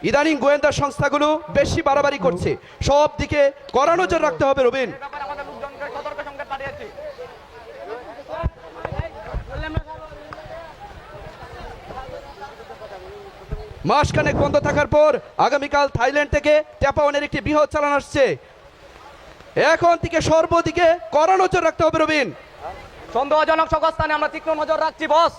ইদানিং গোয়েন্দা সংস্থাগুলো বেশি বাড়াবাড়ি করছে, সব দিকে কড়া নজর রাখতে হবে রবিন। মাসখানেক বন্ধ থাকার পর আগামীকাল থাইল্যান্ড থেকে ট্যাপাওয়ানের একটি বৃহৎ চালান আসছে, এখন থেকে সর্বদিকে কড়া নজর রাখতে হবে রবিন। সন্দেহজনক সকল স্থানে আমরা তীক্ষ্ণ নজর রাখছি বস,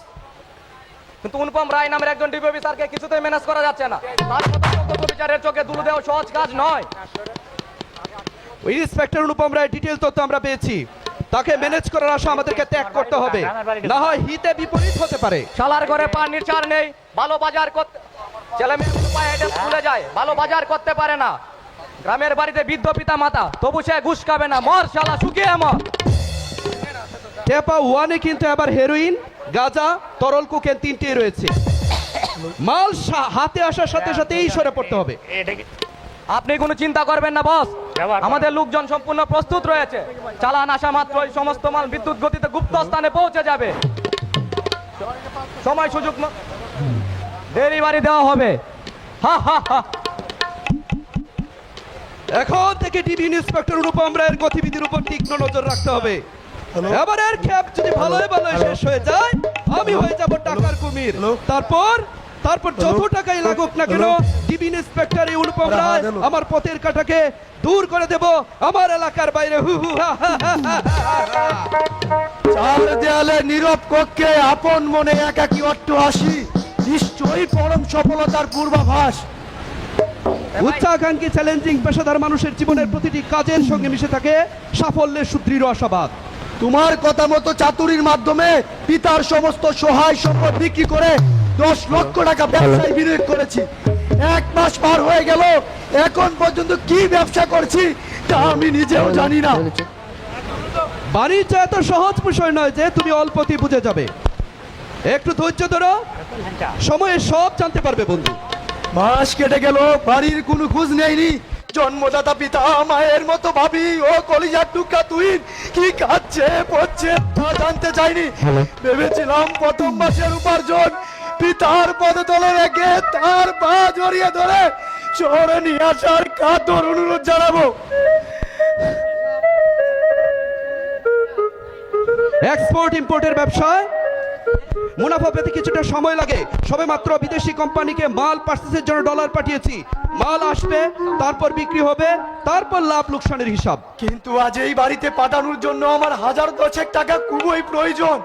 কিন্তু অনুপম রায় নামের একজন ডিবি অফিসারকে কিছুতেই ম্যানেজ করা যাচ্ছে না। তার মতো বিচারের চোখে দুলু দেওয়া সহজ কাজ নয়। ইন্সপেক্টর অনুপম রায় ডিটেল তথ্য আমরা পেয়েছি, তাকে ম্যানেজ করার আশা আমাদেরকে ত্যাগ করতে হবে, না হয় হিতে বিপরীত হতে পারে। শালার ঘরে পানির চার নেই, ভালো বাজার করতে ছেলে মেয়ে পায়ে হেঁটে স্কুলে যায়, ভালো বাজার করতে পারে না। গ্রামের বাড়িতে বৃদ্ধ পিতা মাতা, তবু সে ঘুষ খাবে না, মর শালা শুকিয়ে মর। টেপা ওয়ানে কিন্তু আবার হেরোইন, গাঁজা, তরল কোকেন তিনটেই রয়েছে। মাল হাতে আসার সাথে সাথেই সরে পড়তে হবে। আপনি কোনো চিন্তা করবেন না বস, আমাদের লোকজন সম্পূর্ণ প্রস্তুত রয়েছে। চালান আসা মাত্রই সমস্ত মাল বিদ্যুৎ গতিতে গুপ্ত স্থানে পৌঁছে যাবে। সময় সুযোগ ডেলিভারি দেওয়া হবে। হা হা হা। এখন থেকে ডিবি ইন্সপেক্টর অনুপম রায়ের গতিবিধির উপর তীক্ষ্ণ নজর রাখতে হবে। এবারের খেপ যদি ভালোই শেষ হয়ে যায়, আমি হয়ে যাব টাকার কুমির। তারপর যত টাকাই লাগুক না কেন, ডিবি ইন্সপেক্টর এই অনুপম রায় আমার পথের কাঁটাকে দূর করে দেব আমার এলাকার বাইরে। হু হু হা হা হা। চার দেয়ালে নীরব কক্ষে আপন মনে একাকী অট্টহাসি, নিশ্চয়ই পরম সফলতার পূর্বাভাস। উচ্চাকাঙ্ক্ষী চ্যালেঞ্জিং পেশাদার মানুষের জীবনের প্রতিটি কাজের সঙ্গে মিশে থাকে সাফল্যের সুদৃঢ় আশাবাদ। তোমার কথা মতো চাতুরির মাধ্যমে পিতার সমস্ত সহায় সম্পদ বিক্রি করে 10 লক্ষ টাকা ব্যবসায় বিনিয়োগ করেছি। 1 মাস পার হয়ে গেল, এখন পর্যন্ত কি ব্যবসা করছি তা আমি নিজেও জানি না। বাণিজ্য এত সহজ বিষয় নয় যে তুমি অল্পতেই বুঝে যাবে। একটু ধৈর্য ধরো, সময়ে সব জানতে পারবে বন্ধু। মাস কেটে গেল, বাড়ির কোনো খোঁজ নেইনি। জন্মদাতা পিতা মায়ের মতো ভাবি ও কলিজার টুকরা তুই কি খাচ্ছে পড়ছে তা জানতে চাইনি। ভেবেছিলাম প্রথম মাসের উপার্জন পিতার পদতলে রেখে তার পা জড়িয়ে ধরে শহরে নিয়ে আসার কাতর অনুরোধ জানাবো। এক্সপোর্ট ইম্পোর্টের ব্যবসায় মুনাফা পেতে কিছুটা সময় লাগে। সবে মাত্র বিদেশি কোম্পানিকে মাল পার্সেসের জন্য ডলার পাঠিয়েছি, মাল আসবে, তারপর বিক্রি হবে, তারপর লাভ লোকসানের হিসাব। কিন্তু আজ এই বাড়িতে পাঠানোর জন্য আমার 1000 টাকা খুবই প্রয়োজন।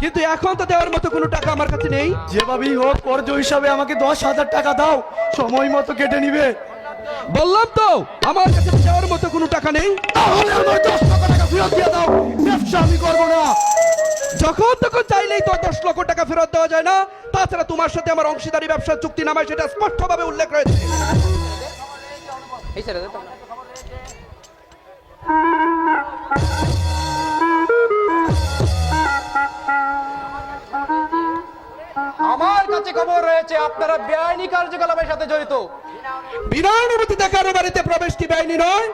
কিন্তু এখন তো দেওয়ার মতো কোনো টাকা আমার কাছে নেই। যেভাবেই হোক কর্জ হিসাবে আমাকে 10,000 টাকা দাও, সময় মতো কেটে নিবে। বললাম তো আমার কাছে দেওয়ার মতো কোনো টাকা নেই। তাহলে আমার 10 লক্ষ টাকা ফেরত দিয়ে দাও, ব্যবসা আমি করবো না। যখন তখন চাইলেই তো 10 লক্ষ টাকা ফেরত দেওয়া যায় না। তাছাড়া তোমার সাথে আমার অংশীদারি ব্যবসার চুক্তি নামায় সেটা স্পষ্টভাবে উল্লেখ রয়েছে। আমার কাছে খবর রয়েছে আপনারা বেআইনি কার্যকলাপের সাথে জড়িত। বিনা অনুমতি দেখানো বাড়িতে প্রবেশ কি বেআইনি নয়?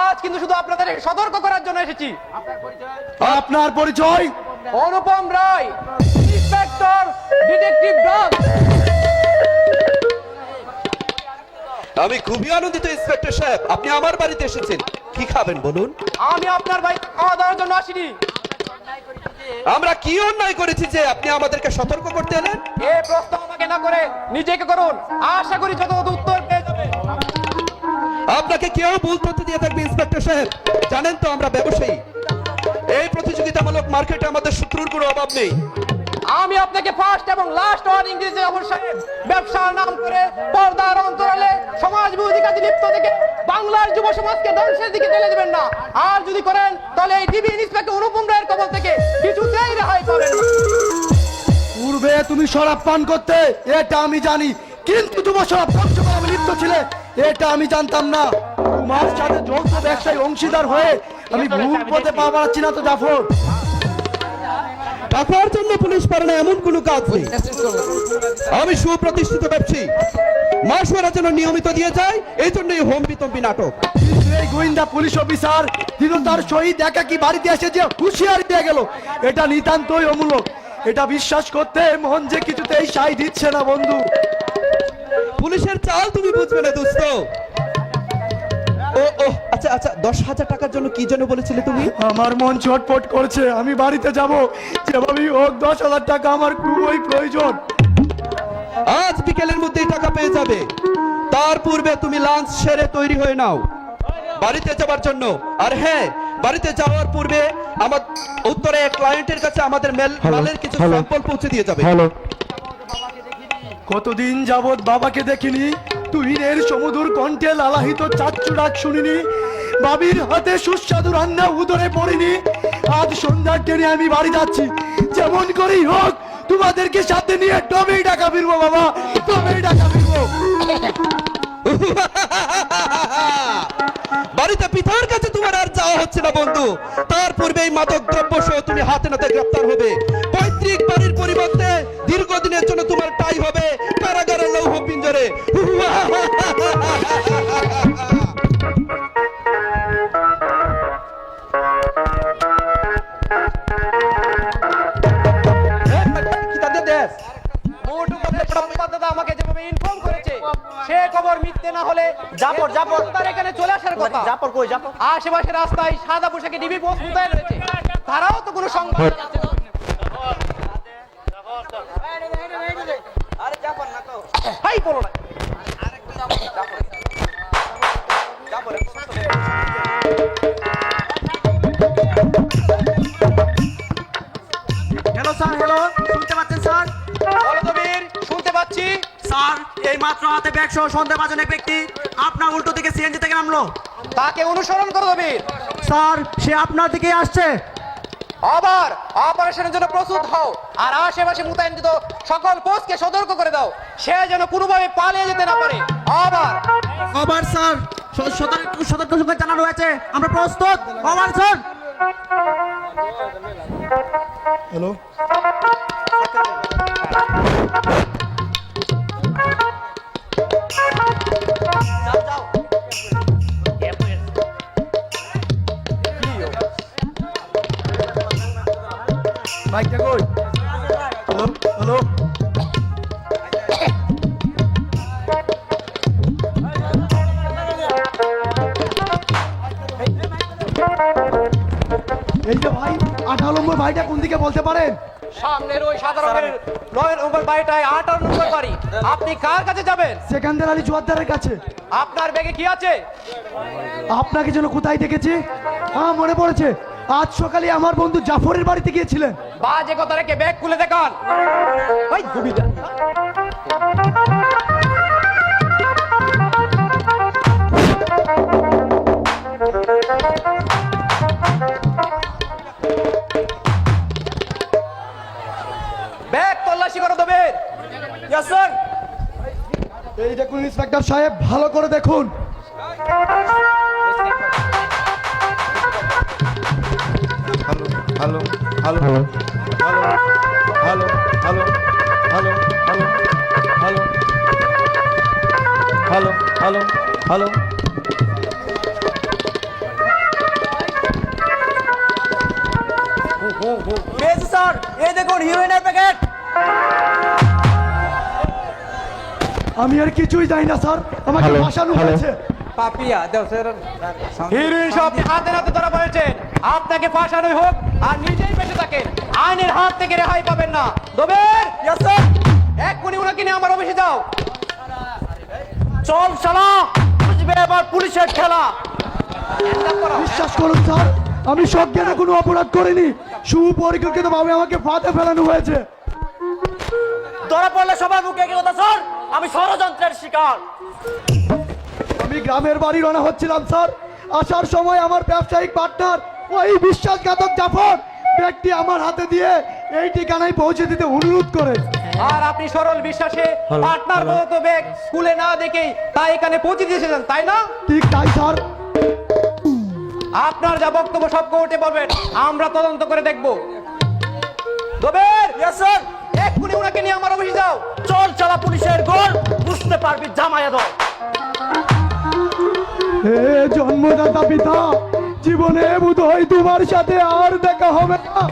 আজ কিন্তু শুধু আপনাদের সতর্ক করার জন্য এসেছি। আপনার পরিচয়? Anupam Roy, inspector detective branch. আমি খুবই আনন্দিত ইন্সপেক্টর সাহেব, আপনি আমার বাড়িতে এসেছেন। কি খাবেন বলুন? আমি আপনার ভাই খাওয়া দাওয়ার জন্য আসিনি। আমরা কি অন্যায় করেছি যে আপনি আমাদেরকে সতর্ক করতে এলেন? এই প্রশ্ন আমাকে না করে নিজেকে করুন, আশা করি যথাযথ উত্তর পেয়ে যাবেন। আপনাকে কেউ ভুল তথ্য দিয়ে থাকবে ইন্সপেক্টর সাহেব। জানেন তো আমরা ব্যবসায়ী, এই প্রতিযোগিতামূলক মার্কেটে আমাদের শত্রুর কোনো অভাব নেই। আমি আপনাকে ফার্স্ট এবং লাস্ট ওয়ার্নিং দিয়েছি অবশ্যই, ব্যবসার নাম করে পর্দার অন্তরালে সমাজ বিরোধী কাজে লিপ্ত থেকে বাংলার যুব সমাজকে ধ্বংসের দিকে ঠেলে দেবেন না। আর যদি করেন তাহলে এই ডিবি ইন্সপেক্টর অনুপম রায়ের কবল থেকে কিছুতেই রেহাই পাবেন না। পূর্বে তুমি শরাব পান করতে, এটা আমি জানি, কিন্তু তোমার শরাব পান করে আমি লিপ্ত ছিলে এটা আমি জানতাম না। তোমার সাথে যৌথ ব্যবসায় অংশীদার হয়ে আমি ভুল পথে পা বাড়াচ্ছি না তো জাফর? টাকার জন্য পুলিশ পারে না এমন কোনো কাজ নেই। আমি সুপ্রতিষ্ঠিত ব্যবসায়ী, মাসওয়ারা যেন নিয়মিত দিয়ে যায়, এই জন্যই হম্বিতম্বি নাটক। কিন্তু এই গোয়েন্দা পুলিশ অফিসার দৃঢ়তার সহিত একাকী বাড়িতে এসে যে হুঁশিয়ারি দিয়ে গেল, এটা নিতান্তই অমূলক। এটা বিশ্বাস করতে মন যে কিছুতেই সাই দিচ্ছে না বন্ধু। পুলিশের চাল তুমি বুঝবে না দোস্ত। ও ও আচ্ছা আচ্ছা, 10,000 টাকার জন্য কি জন্য বলেছিলে তুমি? আমার মন ছটফট করছে, আমি বাড়িতে যাব, যেভাবেই হোক 10,000 টাকা আমার খুবই প্রয়োজন। আজ বিকেলের মধ্যেই টাকা পেয়ে যাবে। তার পূর্বে তুমি লাঞ্চ সেরে তৈরি হয়ে নাও বাড়িতে যাবার জন্য। আর হ্যাঁ, বাড়িতে যাওয়ার পূর্বে আমার উত্তরে ক্লায়েন্টের কাছে আমাদের মালের কিছু স্যাম্পল পৌঁছে দিয়ে যাবে। কতদিন যাবৎ বাবাকে দেখিনি, তুহিনের সমুদর কণ্ঠে লালাহিত চাচ্চু ডাক শুনিনি, বাবির হাতে সুস্বাদু রান্না উদরে পড়িনি। আজ সন্ধ্যার ট্রেনে আমি বাড়ি যাচ্ছি, যেমন করেই হোক তোমাদেরকে সাথে নিয়ে টবেই টাকা ফিরবো বাবা, টবেই টাকা ফিরবো। বাড়িতে পিতার কাছে তোমার আর যাওয়া হচ্ছে না বন্ধু। তার পূর্বেই মাদক দ্রব্য সহ তুমি হাতে নাতে গ্রেপ্তার হবে। পৈতৃক বাড়ির পরিবর্তে দীর্ঘদিনের জন্য তোমার টাই হবে কারাগারের লৌহ পিঞ্জরে। সংবাদদাতা আমাকে যেভাবে ইনফর্ম করেছে, সে খবর মিথ্যে না হলে জাফর তার এখানে চলে আসার কথা। আশেপাশে রাস্তায় সাদা পোশাকে ডিবি পোস্ট মোতায়েন রয়েছে, তারাও তো কোনো সংবাদ পাচ্ছে না। হাই বলো না। হ্যালো স্যার, হ্যালো, শুনতে পাচ্ছেন স্যার? বলো তো বীর, শুনতে পাচ্ছি। স্যার, এই মাত্র হাতে ব্যাগ সহ সন্দেহভাজন এক ব্যক্তি আপনার উল্টো দিকে সিএনজি থেকে নামলো। তাকে অনুসরণ করো তো বীর। স্যার, সে আপনার দিকে আসছে। আবার অপারেশনের জন্য প্রস্তুত হও, আর আশেপাশে মোতায়েন সকল পোস্টকে সতর্ক করে দাও, সে যেন কোনোভাবে পালিয়ে যেতে না পারে। ওভার স্যার, সতর্ক সঙ্গে জানানো হয়েছে, আমরা প্রস্তুত। Over sir. হ্যালো, বাইকটা কই? হ্যালো, হ্যালো, এই যে ভাই 18 নম্বর বাড়িটা কোন দিকে বলতে পারেন? সামনের ওই সাদা রঙের 9 নম্বর বাড়িটায় 18 নম্বর বাড়ি। আপনি কার কাছে যাবেন? সেকান্দার আলী জোয়ারদারের কাছে। আপনার ব্যাগে কি আছে? আপনাকে যেন কোথায় দেখেছি, হ্যাঁ মনে পড়েছে, আজ সকালে আমার বন্ধু জাফরের বাড়িতে গিয়েছিলেন। বাজে কথা রেখে ব্যাগ খুলে দেখান। ওই গুবিটা ব্যাগ তল্লাশি করো তবে। Yes sir. এই দেখুন ইন্সপেক্টর সাহেব, ভালো করে দেখুন। Hello hello hello hello hello hello hello hello hello hello hello পেয়েছি স্যার, এই দেখুন হিরোইনের প্যাকেট। আমি আর কিছুই জানি না স্যার, আমাকে ফাঁসানো হয়েছে। হিরোইন সব হাতে নাতে ধরা পড়েছে। আপনাকে ফাঁসানোই হোক আর নিজেই বেঁচে থাকেন, আইনের হাত থেকে রেহাই পাবেন না। দবের, ইয়েস স্যার। এক্ষুনি ওনাকে নিয়ে আমার অফিসে যাও। চল শালা, বুঝবে এবার পুলিশের খেলা। বিশ্বাস করুন স্যার, আমি সজ্ঞানে কোনো অপরাধ করিনি, সুপরিকল্পিত ভাবে আমাকে ফাঁদে ফেলানো হয়েছে। ধরা পড়লে সবার মুখে কি কথা স্যার? আমি ষড়যন্ত্রের শিকার। আমি গ্রামের বাড়ি রওনা হচ্ছিলাম স্যার, আসার সময় আমার ব্যবসায়িক পার্টনার ওই বিশ্বাসঘাতক জাফর ব্যাগটি আমার হাতে দিয়ে এই ঠিকানায় পৌঁছে দিতে অনুরোধ করে। আর আপনি সরল বিশ্বাসে পার্টনার বলতো ব্যাগ স্কুলে না দেখেই তাই এখানে পৌঁছে দিয়েছিলেন, তাই না? ঠিক তাই স্যার। আপনার যা বক্তব্য সব কোর্টে বলবেন, আমরা তদন্ত করে দেখব। দবের, ইয়েস স্যার। এক্ষুনি ওনাকে নিয়ে আমার অফিসে যাও। চল শালা, পুলিশের গোল বুঝতে পারবি জামায়া দল। হে জন্মদাতা পিতা, জীবনে বোধহয় তোমার সাথে আর দেখা হবে না।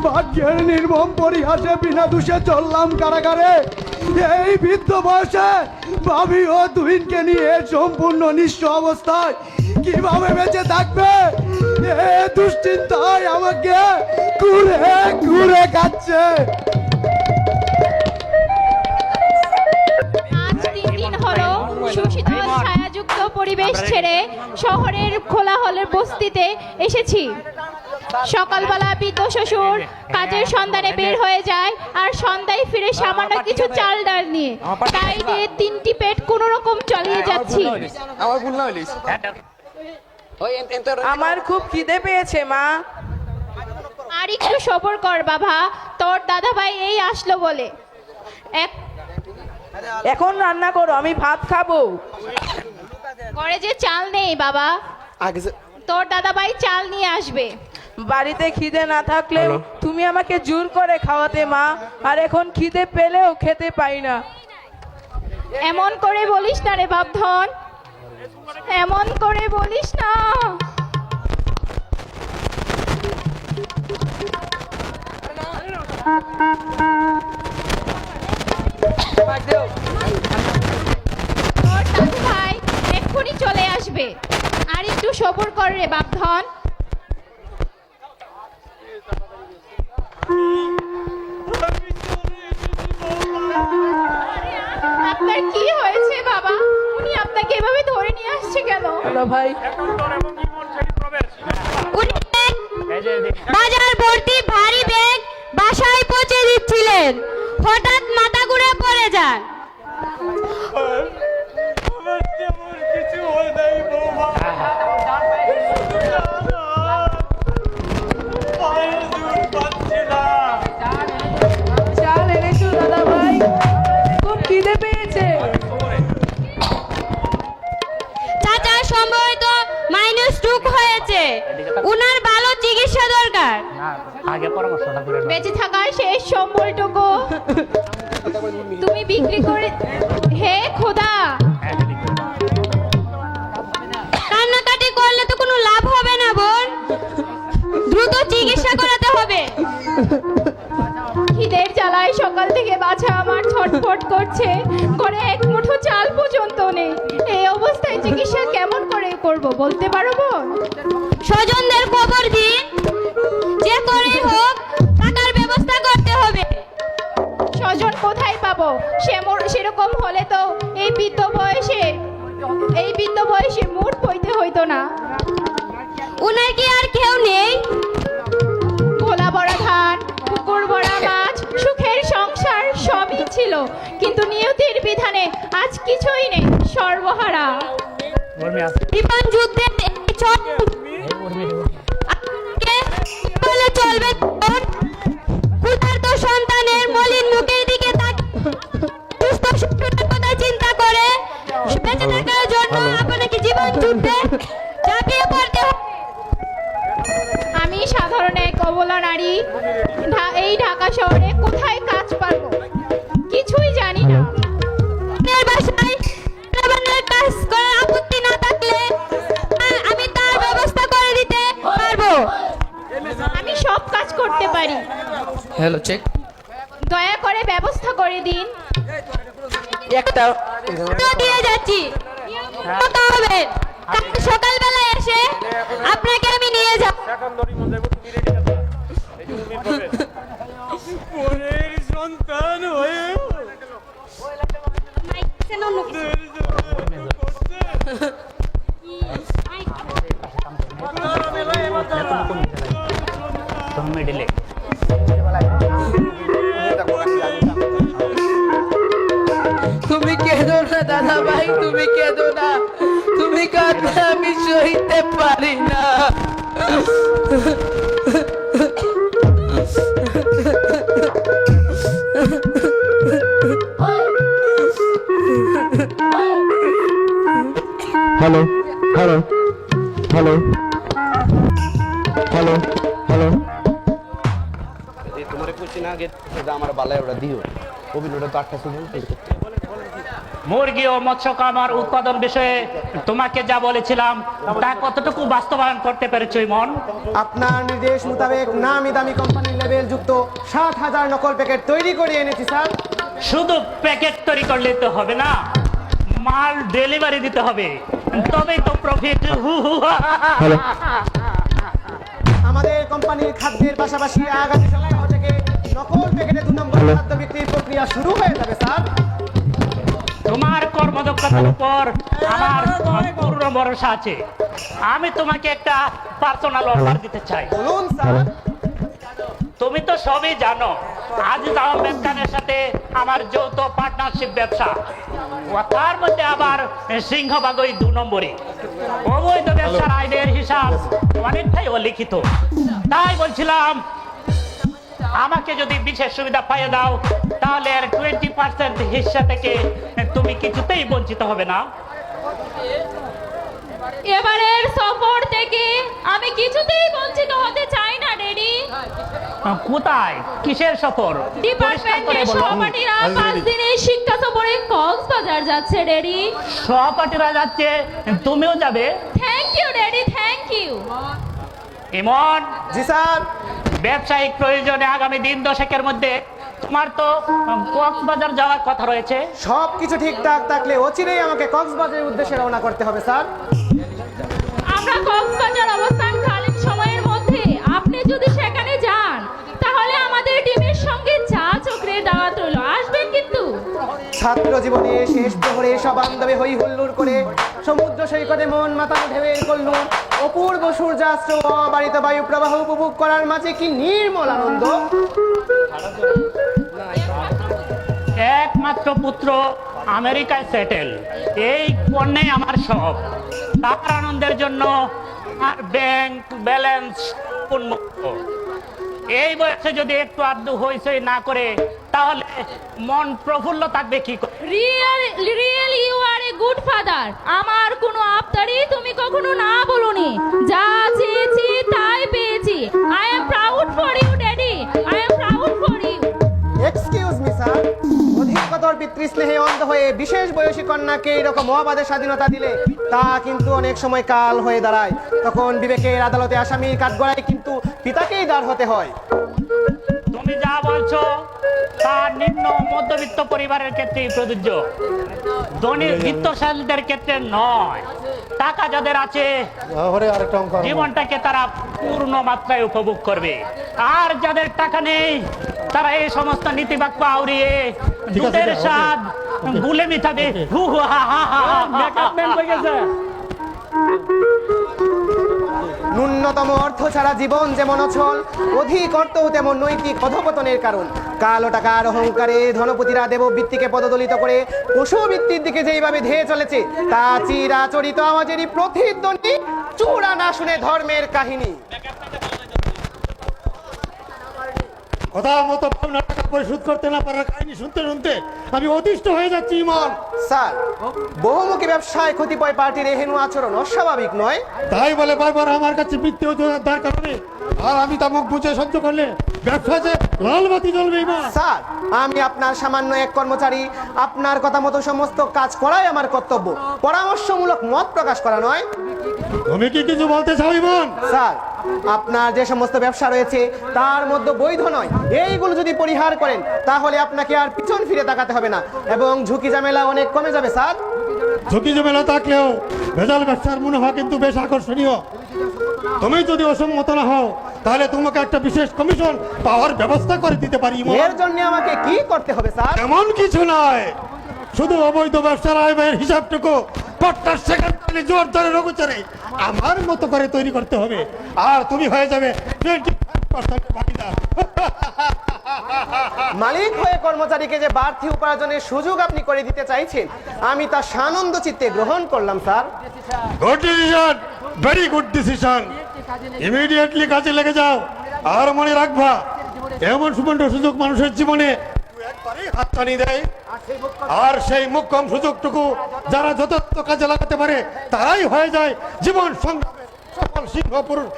ভাগ্যের নির্মম পরিহাসে বিনা দোষে চললাম কারাগারে, এই বৃদ্ধ বয়সে ভাবি ও তুহিনকে নিয়ে সম্পূর্ণ নিঃস্ব অবস্থায় কিভাবে বেঁচে থাকবে? এ দুশ্চিন্তায় আমাকে ঘুরে ঘুরে খাচ্ছে। আজ 3 দিন হলো সুশীতল ছায়াযুক্ত পরিবেশ ছেড়ে শহরের খোলাহলের বস্তিতে এসেছি। সকালবেলা বৃদ্ধ শ্বশুর কাজের সন্ধানে বের হয়ে যায় আর সন্ধ্যায় ফিরে সামান্য কিছু চাল ডাল নিয়ে, তাই দিয়ে 3টি পেট কোনো রকম চালিয়ে যাচ্ছি। আমার খুব খিদে পেয়েছে মা। আর একটু সবর কর বাবা, তোর দাদাভাই এই আসলো বলে। এখন রান্না করো, আমি ভাত খাবো। ঘরে যে চাল নেই বাবা, তোর দাদাভাই চাল নিয়ে আসবে। বাড়িতে খিদে না থাকলেও তুমি আমাকে জোর করে খাওয়াতে মা, আর এখন খিদে পেলেও খেতে পাই না। এমন করে বলিস না রে বাপধন, এমন করে বলিস না। তোর দাদুভাই এক্ষুনি চলে আসবে, আর একটু সবর কর রে বাপধন। আপনার কি হয়েছে বাবা? উনি আপনাকে এভাবে ধরে নিয়ে আসছে কেন? হ্যালো ভাই, উনি বাজার ভর্তি ভারী ব্যাগ বাসায় পৌঁছে দিচ্ছিলেন, হঠাৎ মাথা ঘুরে পড়ে যান। চাল এনেছো দাদা ভাই? খুব খিদে পেয়েছে। চাচা সম্ভবত মাইনাস হয়েছে, উনার ভালো চিকিৎসা দরকার। বেঁচে থাকার শেষ সম্বলটুকু তুমি বিক্রি করে, হে খোদা। কান্নাকাটি করলে তো কোনো লাভ হবে না বোন, দ্রুত চিকিৎসা করাতে হবে। খিদের জ্বালায় সকাল থেকে বাছা আমার ছটফট করছে, ঘরে এক মুঠো চাল পর্যন্ত নেই। এই অবস্থায় চিকিৎসা কেমন করে করব বলতে পারবো? স্বজনদের খবর দিন, যে করেই হোক টাকার ব্যবস্থা করতে হবে। স্বজন কোথায় পাবো? সেরকম হলে তো এই বৃদ্ধ বয়সে মুঠ বইতে হইতো না। উনার কি আর কেউ নেই? গোলা বড়া ধান, পুকুর বড়া মাছ, সুখের সংসার সবই ছিল, কিন্তু নিয়তির বিধানে আজ কিছুই নেই, সর্বহারা। জীবন যুদ্ধে বলে চলবে বোন? ক্ষুধার্ত সন্তানের মলিন মুখের দিকে সুস্থ শ্বশুরের কথা চিন্তা করে বেঁচে থাকার জন্য আপনাকে জীবন যুদ্ধে ঝাঁপিয়ে পড়তে হবে। আমি সাধারণ এক অবলা নারী, এই ঢাকা শহরে কোথায় কাজ পাবো কিছুই জানি না। আপনার বাসায় রান্নাবান্নার কাজ করার আপত্তি না থাকলে আমি তার ব্যবস্থা করে দিতে পারবো। আমি সব কাজ করতে পারি, হ্যালো চেক। দয়া করে ব্যবস্থা করে দিন। একটা তো দিয়ে যাচ্ছি, কথা হবে। কাল সকালবেলা এসে আপনাকে আমি নিয়ে যাব। সন্তান হয়ে তুমি কেঁদো না দাদা ভাই, তুমি কেঁদো না, তুমি কাঁদলে আমি সইতে পারি না। Hello hello hello hello hello তোমার কোশ্চেন আগে আমার বালায় ওটা দিও অভিনয়টা তো 8টা সময় মুরগি ও মৎস্য খামার উৎপাদন বিষয়ে তোমাকে যা বলেছিলাম তা কতটুকু বাস্তবায়ন করতে পেরেছো ইমন? আপনার নির্দেশ মোতাবেক নামি দামি কোম্পানির লেবেল যুক্ত 60,000 নকল প্যাকেট তৈরি করে এনেছি স্যার। শুধু প্যাকেট তৈরি করলে তো হবে না, মাল ডেলিভারি দিতে হবে, তবেই তো প্রফিট। আমাদের কোম্পানির খাদ্যের পাশাপাশি আগামী সপ্তাহ থেকে নকল প্যাকেটে 2 নম্বর খাদ্য বিক্রির প্রক্রিয়া শুরু হয়ে যাবে স্যার। তোমার কর্মদক্ষতার উপর আমার পূর্ণ ভরসা আছে। আমি তোমাকে একটা পার্সোনাল অফার দিতে চাই। বলুন স্যার। তুমি তো সবই জানো, আজিজ আহমেদ খানের সাথে আমার যৌথ পার্টনারশিপ ব্যবসা, তার মধ্যে আবার সিংহভাগ ওই 2 নম্বরে। অবৈধ ব্যবসার আইনের হিসাব অনেকটাই অলিখিত। তাই বলছিলাম, আমাকে যদি বিশেষ সুবিধা পাইয়ে দাও, তাহলে এর 20% হিস্সা থেকে তুমি কিছুতেই বঞ্চিত হবে না। এবারের সফর থেকে আমি কিছুতেই বঞ্চিত হতে চাই না ড্যাডি। কোথায়, কিসের সফর? পরিষ্কার করে ডিপার্টমেন্টের বলো। সহপাঠীরা 5 দিনের শিক্ষা সফরে কক্সবাজার যাচ্ছে ড্যাডি। সহপাঠীরা যাচ্ছে, তুমিও যাবে? Thank you daddy, thank you. Emon, জি স্যার। ব্যবসায়িক প্রয়োজনে আগামী দিন 10 মধ্যে তোমার তো কক্সবাজার যাওয়ার কথা রয়েছে। সবকিছু ঠিকঠাক থাকলে অচিরেই আমাকে কক্সবাজারের উদ্দেশ্যে রওনা করতে হবে স্যার। আমরা কক্সবাজার অবস্থানকালীন সময়ের মধ্যে আপনি যদি সেখানে যান, তাহলে আমাদের টিমের সঙ্গে চা চক্রের দাওয়াত রইল, আসবেন কিন্তু। ছাত্র জীবনে শেষ প্রহরে সব বান্ধবে হই হুল্লোড় করে সমুদ্র সৈকতে মন মাতানো ঢেউয়ের কল্লোল, অপূর্ব সূর্যাস্ত ও অবারিত বায়ু প্রবাহ উপভোগ করার মাঝে কি নির্মল আনন্দ। একমাত্র পুত্র আমেরিকায় সেটেল, এই পণ্যে আমার সব। তার আনন্দের জন্য আর ব্যাংক ব্যালেন্স উন্মুক্ত। এই বয়সে যদি একটু আধটু হইচই না করে, তাহলে মন প্রফুল্ল থাকবে কি করে? Real you are a good father. আমার কোনো আবদারি তুমি কখনো না বলোনি। যা চেয়েছি তাই পেয়েছি। I am proud for you daddy, I am proud for you. Excuse me sir, অধিকতর পিতৃস্নেহে অন্ধ হয়ে বিশেষ বয়সী কন্যাকে এরকম অবাধে স্বাধীনতা দিলে তা কিন্তু অনেক সময় কাল হয়ে দাঁড়ায়। তখন বিবেকের আদালতে আসামির কাঠগড়ায় কিন্তু পিতাকেই দাঁড় হতে হয়। তুমি যা বলছো তা নিম্ন মধ্যবিত্ত পরিবারের ক্ষেত্রেই প্রযোজ্য, ধনী বিত্তশালীদের ক্ষেত্রে নয়। টাকা যাদের আছে, জীবনটাকে তারা পূর্ণ মাত্রায় উপভোগ করবে। আর যাদের টাকা নেই, তারা এই সমস্ত নীতিবাক্য আউড়িয়ে দুধের স্বাদ গুলে মিঠাবে। ন্যূনতম অর্থ ছাড়া জীবন যেমন অচল, অধিক অর্থ তেমন নৈতিক অধপতনের কারণ। কালো টাকার অহংকারে ধনপতিরা দেববৃত্তিকে পদদলিত করে পশুবৃত্তির দিকে যেইভাবে ধেয়ে চলেছে, তা চিরাচরিত আমাদেরই প্রতিধ্বনি, চূড়া না শুনে ধর্মের কাহিনী। কথা মতো পাওনা টাকা পরিশোধ করতে না পারার কাহিনী শুনতে শুনতে আমি অতিষ্ঠ হয়ে যাচ্ছি ইমন। স্যার, বহুমুখী ব্যবসায় কতিপয় পার্টির এহেন আচরণ অস্বাভাবিক নয়। তাই বলে বারবার আমার কাছে মিথ্যে অজুহাত দাঁড় করাবে, আর আমি তা মুখ বুঝে সহ্য করলে ব্যবসা যে লাল বাতি জ্বলবে ইমন। স্যার, আমি আপনার সামান্য এক কর্মচারী, আপনার কথা মতো সমস্ত কাজ করাই আমার কর্তব্য, পরামর্শমূলক মত প্রকাশ করা নয়। তুমি কি কিছু বলতে চাও ইমন? স্যার, আপনার যে সমস্ত ব্যবসা রয়েছে তার মধ্যে বৈধ নয়, এইগুলো যদি পরিহার করেন তাহলে আপনাকে আর পিছন ফিরে তাকাতে হবে না এবং ঝুঁকি ঝামেলা অনেক কমে যাবে। স্যার, ঝুঁকি ঝামেলা থাকলেও ভেজাল ব্যবসার মুনাফা কিন্তু বেশ আকর্ষণীয়। তুমি যদি অসম্মত না হও, তাহলে তোমাকে একটা বিশেষ কমিশন পাওয়ার ব্যবস্থা করে দিতে পারি ইমন। এর জন্য আমাকে কি করতে হবে স্যার? এমন কিছু নয়, শুধু অবৈধ ব্যবসার আয় ব্যয়ের হিসাবটুকু পট্টার সেখানে জোর ধরে রঘুচারে আমার মতো করে তৈরি করতে হবে, আর তুমি হয়ে যাবে 25% ভাগিদার। মালিক হয়ে কর্মচারীকে যে বাড়তি উপার্জনের সুযোগ আপনি করে দিতে চাইছেন, আমি তা সানন্দ চিত্তে গ্রহণ করলাম। Sir, good decision, very good decision. Immediately কাজে লেগে যাও, আর মনে রাখবা, এমন সুবর্ণ সুযোগ মানুষের জীবনে একবারই হাতছানি দেয়, আর সেই মোক্ষম সুযোগটুকু যারা যথার্থ কাজে লাগাতে পারে তারাই হয়ে যায় জীবন সংগ্রামের সফল সিংহ পুরুষ।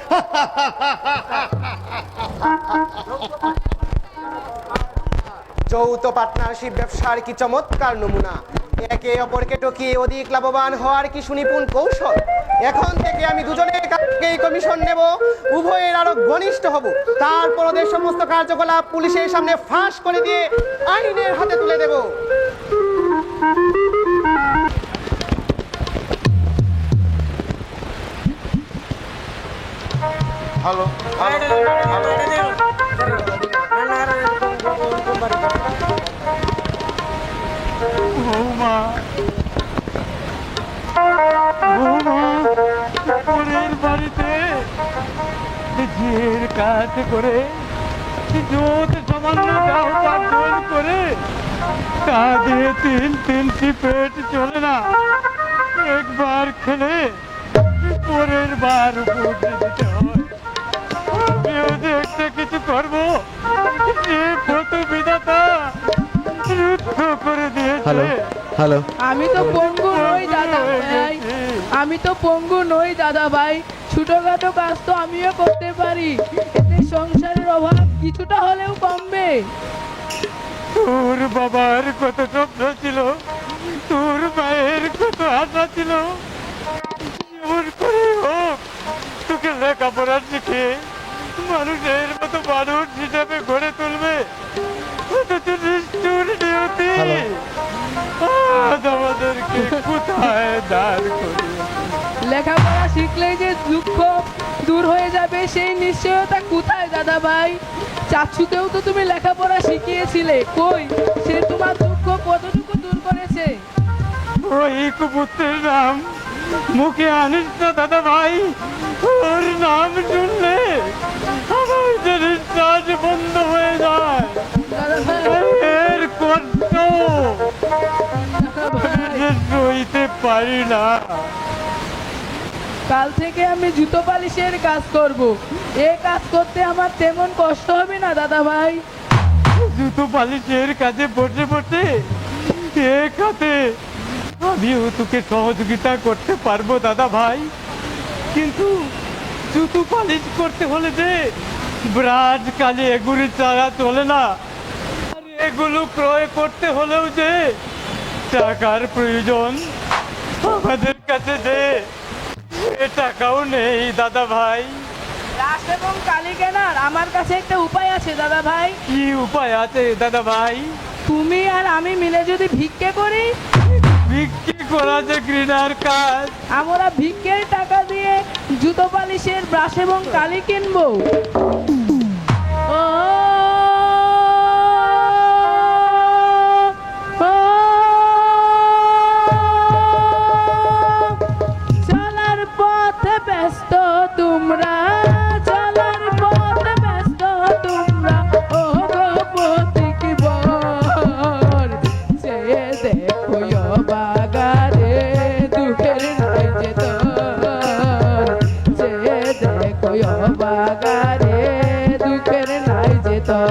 যৌথ পার্টনারশিপ ব্যবসার কি চমৎকার নমুনা। একে অপরকে টকিয়ে অধিক লাভবান হওয়ার কি সুনিপুণ কৌশল। এখন থেকে আমি দুজনের কাছেই কমিশন নেব, উভয়ের আরো ঘনিষ্ঠ হব, তারপর ওদের সমস্ত কার্যকলাপ পুলিশের সামনে ফাঁস করে দিয়ে আইনের হাতে তুলে দেব। হ্যালো বৌমা, উপরের বাড়িতে ঝিয়ের কাজ করে জোত সামান্য যাও পাঠন করে তা দিয়ে তিনটি পেট চলে না। একবার খেলে পরের বার উপরে দিতে হয়। আমিও যে একটা কিছু করবো সে প্রথম বিধাতা রুদ্ধ করে দিয়েছে। হ্যালো আমি তো পঙ্গু নই দাদা ভাই, আমি তো পঙ্গু নই দাদা ভাই, ছোটখাটো কাজ তো আমিও করতে পারি, এতে সংসারের অভাব কিছুটা হলেও কমবে। তোর বাবার কত স্বপ্ন ছিল, তোর মায়ের কত আশা ছিল, যেমন করে হোক তোকে লেখাপড়া শিখে মানুষের মতো মানুষ হিসাবে গড়ে তুলবে। অথচ নিষ্ঠুর নিয়তি আজ আমাদেরকে কোথায় দাঁড় করিয়ে। লেখাপড়া শিখলেই যে দুঃখ দূর হয়ে যাবে সেই নিশ্চয়তা কোথায় দাদা ভাই? চাচুকেও তো তুমি লেখাপড়া শিখিয়েছিলে, কই সে তোমার দুঃখ কতটুকু দূর করেছে? ওই কুপুত্রের নাম মুখে আনিস না দাদা ভাই, ওর নাম শুনলে আমার যে নিঃশ্বাস বন্ধ হয়ে যায়। দাদা ভাই, এর কষ্ট সইতে পারি না। কাল থেকে আমি জুতো পালিশের কাজ করব, এ কাজ করতে আমার তেমন কষ্ট হবে না দাদা ভাই। জুতো পালিশের কাজে বসে বসে এক হাতে আমিও তোকে সহযোগিতা করতে পারবো দাদা ভাই, কিন্তু জুতো পালিশ করতে হলে যে ব্রাশ কাজে এগুলি ছাড়া চলে না। আর এগুলো ক্রয় করতে হলেও যে টাকার প্রয়োজন, আমাদের কাছে যে এ টাকাও নেই দাদা ভাই। রাস এবং কালি কেনার আমার কাছে একটা উপায় আছে দাদা ভাই। কি উপায় আছে দাদা ভাই? তুমি আর আমি মিলে যদি ভিক্ষে করি। বিক্রি করা যে ঘৃণার কাজ। আমরা ভিক্ষের টাকা দিয়ে জুতো পালিশের ব্রাশ এবং কালি কিনবো। ও চলার পথে ব্যস্ত তোমরা, চলার পথে ব্যস্ত তোমরা, ও গো পথিক বর, চেয়ে দেখো বাগারে দুঃখের নাই যে তোর, চেয়ে দেখো বাগারে দুঃখের নাই যে তোর।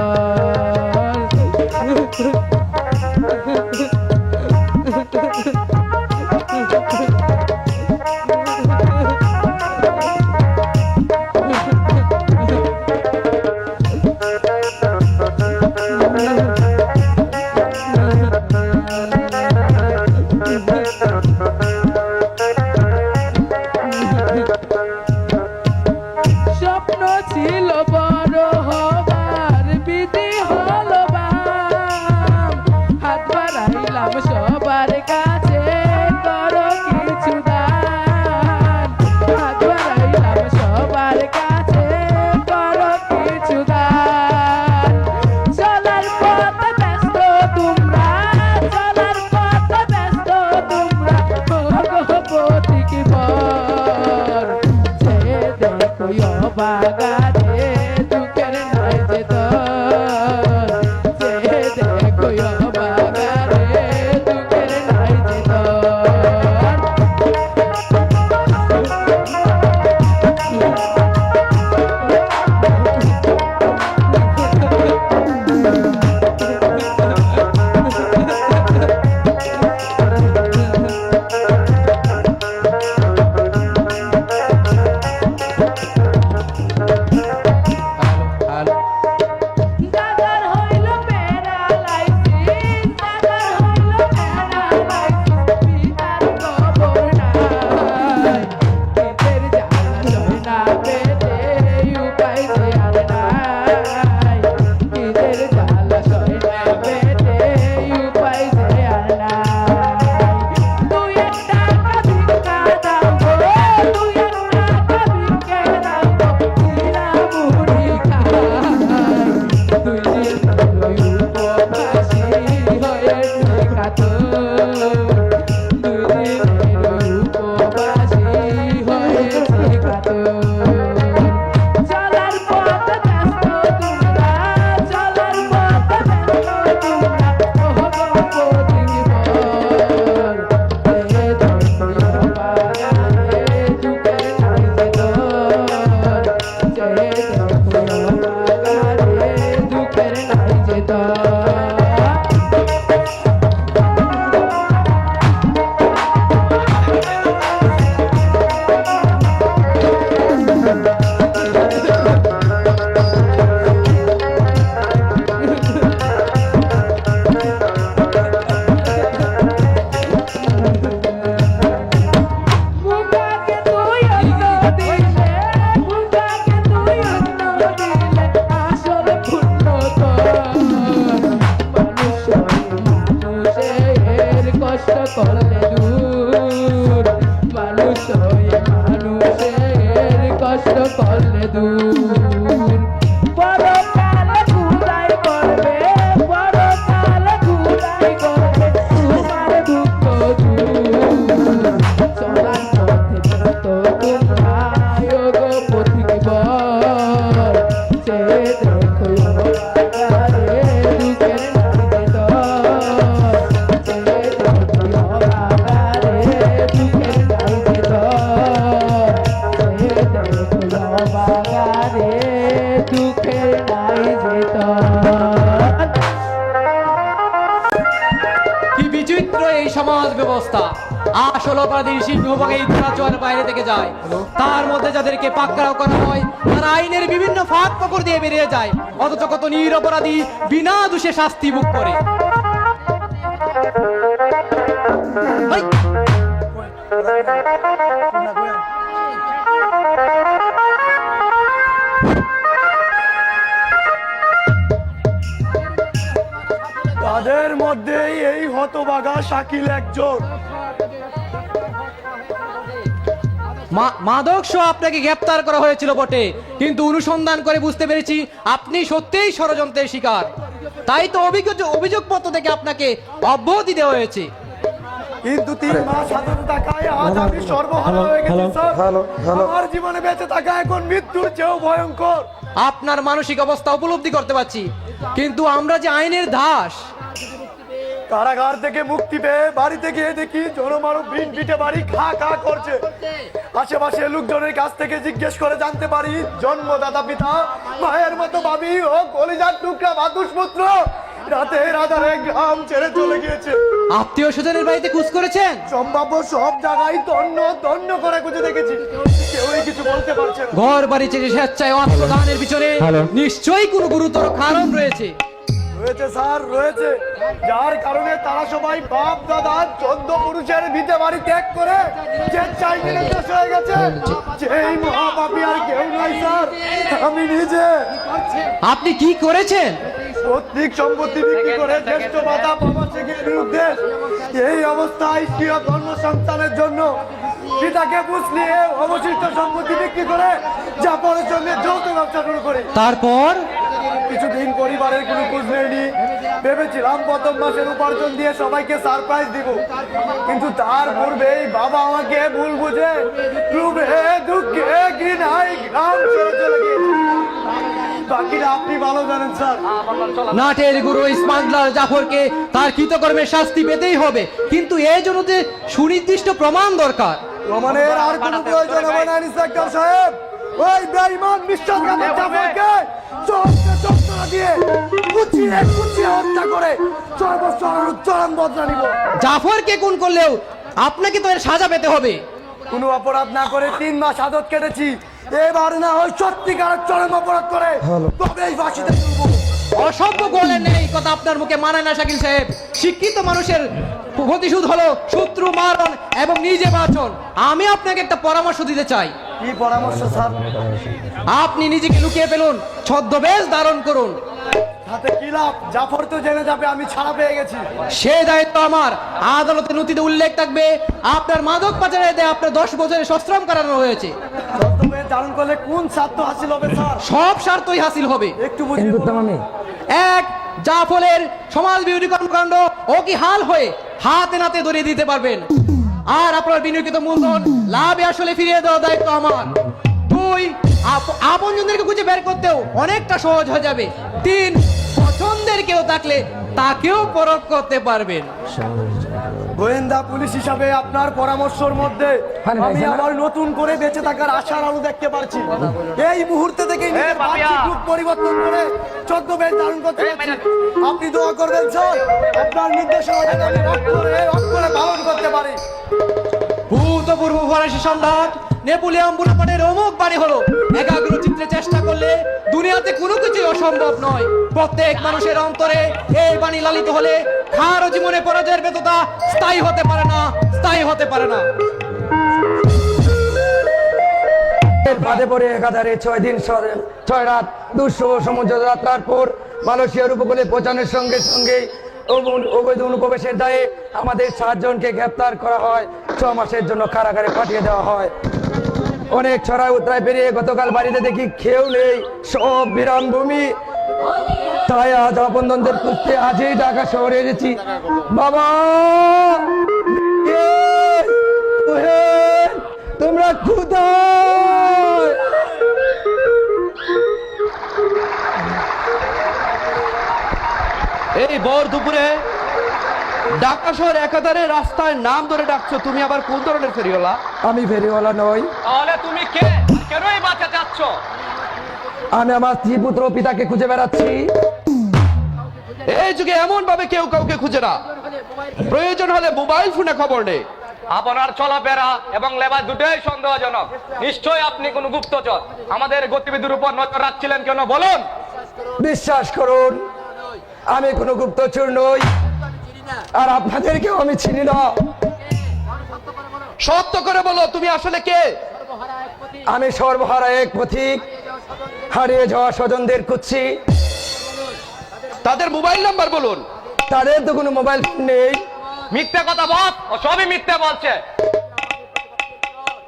দুদিনের উপবাসী হয়েছি কাতর। চলার পথ ব্যস্ত তোমরা, চলার পথ ব্যস্ত তোমরা, ওহ গো প্রতিবর। এ ধর্মীয় বাগানে ঢুকে নাই যে তোর, যে ধর্মীয় বাগানে ঢুকে নাই যে তোর। মুখাকে তুই অন্ন দিলে, মুখাকে তুই অন্ন দিলে, আসল পূর্ণ তোর। মানুষের কষ্ট করলে দূর, মানুষ হয়ে মানুষের কষ্ট করলে দূর। পরকাল ঘুরাই করবে, পরকাল ঘুরাই করবে তোমার দুঃখ দূর। চলার পথে যত তোমরা গো পথিকবর, সে দেখো বাগানে দুঃখের নাই যে তোর, সে দেখো বাগানে দুঃখের নাই যে তোর, সে দেখো বাগানে দুঃখের নাই যে তোর। কি বিচিত্র এই সমাজ ব্যবস্থা! আসল অপরাধীর সিংহভাগে ধরাছোঁয়ার বাইরে থেকে যায়, তার মধ্যে যাদেরকে পাকড়াও করা হয় তারা আইনের বিভিন্ন ফাঁক ফকর দিয়ে বেরিয়ে যায়, অথচ কত নিরপরাধী বিনা দোষে শাস্তি ভোগ করে। হাই! তাদের মধ্যেই এই হতভাগা শাকিল একজন। মাদক সহ আপনাকে গ্রেপ্তার করা হয়েছিল বটে, কিন্তু অনুসন্ধান করে বুঝতে পেরেছি আপনি সত্যিই ষড়যন্ত্রের শিকার। তাই তো অভিযোগপত্র থেকে আপনাকে অব্যাহতি দেওয়া হয়েছে। কিন্তু 3 মাস হাতে থাকায় আজ আমি সর্বহারা হয়ে গেছি স্যার। আমার জীবনে বেঁচে থাকা এখন মৃত্যুর চেয়েও ভয়ঙ্কর। আপনার মানসিক অবস্থা উপলব্ধি করতে পারছি, কিন্তু আমরা যে আইনের দাস। কারাগার থেকে মুক্তি পেয়ে বাড়িতে গিয়ে দেখি জনমানব ভিন পিঠে বাড়ি খা খা করছে। আশেপাশে লোকজনের কাছ থেকে জিজ্ঞেস করে জানতে পারি জন্মদাতা পিতা মায়ের মতো ভাবি ও কলিজার টুকরা মাতুষ পুত্র রাতের আধারে গ্রাম ছেড়ে চলে গিয়েছে। আত্মীয় স্বজনের বাড়িতে খোঁজ করেছেন? সম্ভাব্য সব জায়গায় তন্ন তন্ন করে খুঁজে দেখেছি, কেউই কিছু বলতে পারছে না। ঘর বাড়ি ছেড়ে স্বেচ্ছায় আত্মদানের পিছনে নিশ্চয়ই কোনো গুরুতর কারণ রয়েছে। রয়েছে স্যার, রয়েছে, যার কারণে তারা সবাই বাপ দাদা 14 পুরুষের ভিটে বাড়ি ত্যাগ করে যে চাইনিজ দেশ হয়ে গেছে। যেই মহাপাপী আর কেউ নয় স্যার, আমি নিজে। আপনি কি করেছেন? পৈতৃক সম্পত্তি বিক্রি করে জ্যেষ্ঠ বাধা বাবা শেখের বিরুদ্ধে এই অবস্থায় স্ত্রীয় কর্মসংস্থানের জন্য পিতাকে বুঝলিয়ে অবশিষ্ট সম্পত্তি বিক্রি করে জাফরের সঙ্গে যৌথ ব্যবসা শুরু করে। তারপর কিছুদিন পরিবারের কোনো খোঁজ নেয়নি, ভেবেছিলাম প্রথম মাসের উপার্জন দিয়ে সবাইকে সারপ্রাইজ দিব, কিন্তু তার পূর্বেই বাবা আমাকে ভুল বুঝে ক্রুবে দুঃখে ঘৃণায় গ্রাম ছেড়ে চলে গিয়েছে। বাকিটা আপনি ভালো জানেন স্যার। নাটের গুরু স্মাগলার জাফরকে তার কৃতকর্মের শাস্তি পেতেই হবে, কিন্তু এই জন্য যে সুনির্দিষ্ট প্রমাণ দরকার। প্রমাণের আর কোনো প্রয়োজন হবে না ইন্সপেক্টর সাহেব। ওই বেঈমান বিশ্বাসঘাতক জাফরকে চোখে চোখনা দিয়ে কুচিয়ে কুচিয়ে হত্যা করে চরম বদলা নিব। জাফরকে খুন করলেও আপনাকে তো এর সাজা পেতে হবে। কোনো অপরাধ না করে 3 মাস আদত কেটেছি, এবার না হয় সত্যিকারের চরম অপরাধ করে তবেই ফাঁসিতে ঝুলবো। অসভ্য বলেন এই কথা আপনার মুখে মানায় না শাকিল সাহেব। শিক্ষিত মানুষের প্রতিশোধ হলো শত্রু মারণ এবং নিজে বাঁচন। আমি আপনাকে একটা পরামর্শ দিতে চাই। কি পরামর্শ স্যার? আপনি নিজেকে লুকিয়ে ফেলুন, ছদ্মবেশ ধারণ করুন। হাতে কি লাভ? জাফর তো জেনে যাবে আমি ছাড়া পেয়ে গেছি। সে দায়িত্ব আমার। আদালতের নথিতে উল্লেখ থাকবে আপনার মাদক পাচারের দায়ে আপনার 10 বছরের সশ্রম করানো হয়েছে। ছদ্মবেশ ধারণ করলে কোন স্বার্থ হাসিল হবে স্যার? সব স্বার্থই হাসিল হবে। একটু বুঝিয়ে বলুন। 1. জাফলের সমাজ বিরোধী কর্মকাণ্ড ও কি হাল হয়ে হাতে নাতে ধরিয়ে দিতে পারবেন। আর আপনার বিনিয়োগিত মূলধন লাভে আসলে ফিরিয়ে দেওয়ার দায়িত্ব আমার। 2 আপনজনদেরকে খুঁজে বের করতেও অনেকটা সহজ হয়ে যাবে। 3 পছন্দের কেউ থাকলে তাকেও পরখ করতে পারবেন। গোয়েন্দা পুলিশ হিসাবে আপনার পরামর্শের মধ্যে আমি আবার নতুন করে বেঁচে থাকার আশার আলো দেখতে পারছি। এই মুহূর্তে থেকে নিজের বাহ্যিক রূপ পরিবর্তন করে ছদ্মবেশ ধারণ করতে পারছি। আপনি দোয়া করবেন স্যার, আপনার নির্দেশনা যাতে আমি অক্ষরে পালন করতে পারি। ভূতপূর্ব ফরাসি সম্রাট নেপোলিয়ন বোনাপার্টের অমুক বাণী হলো, একাগ্র চিত্রে চেষ্টা করলে দুনিয়াতে কোনো কিছুই অসম্ভব নয়। প্রত্যেক মানুষের অন্তরে এই বাণী লালিত হলে কারো জীবনে পরাজয়ের বেদনা স্থায়ী হতে পারে না, স্থায়ী হতে পারে না। বাদে পড়ে একাধারে 6 দিন 6 রাত দুঃসহ সমুদ্র যাত্রার পর মালয়েশিয়ার উপকূলে পৌঁছানোর সঙ্গে সঙ্গে অবৈধ অনুপ্রবেশের দায়ে আমাদের 7 জনকে গ্রেপ্তার করা হয়, 6 মাসের জন্য কারাগারে পাঠিয়ে দেওয়া হয়। অনেক ছড়াই উতরাই পেরিয়ে গতকাল বাড়িতে দেখি কেউ নেই, সব বিরাম ভূমি। তাই আজ আপনজনদের খুঁজতে আজই ঢাকা শহরে এসেছি। বাবা তোমরা কোথায়? এই ভোর দুপুরে ঢাকা শহর একাধারে রাস্তায় নাম ধরে ডাকছো, তুমি আবার কোন ধরনের ফেরিওয়ালা? আমি ফেরিওয়ালা নই। তাহলে তুমি কে? কেনই বাঁচা যাচ্ছ? আমি আমার স্ত্রী পুত্র পিতাকে খুঁজে বেড়াচ্ছি। এই যুগে এমন ভাবে কেউ কাউকে খুঁজে না, প্রয়োজন হলে মোবাইল ফোনে খবর নেই। আপনার চলাফেরা এবং লেবাস দুটোই সন্দেহজনক। নিশ্চয়ই আপনি কোনো গুপ্তচর। আমাদের গতিবিধির উপর নজর রাখছিলেন কেন বলুন? বিশ্বাস করুন, আমি কোনো গুপ্তচর নই, আর আপনাদেরকেও আমি চিনি না। সত্য করে বলো, তুমি আসলে কে? আমি সর্বহারা এক পথিক, হারিয়ে যাওয়া স্বজনদের খুঁজছি। তাদের মোবাইল নাম্বার বলুন। তাদের তো কোনো মোবাইল ফোন নেই। মিথ্যে কথা বল, ও সবই মিথ্যে বলছে।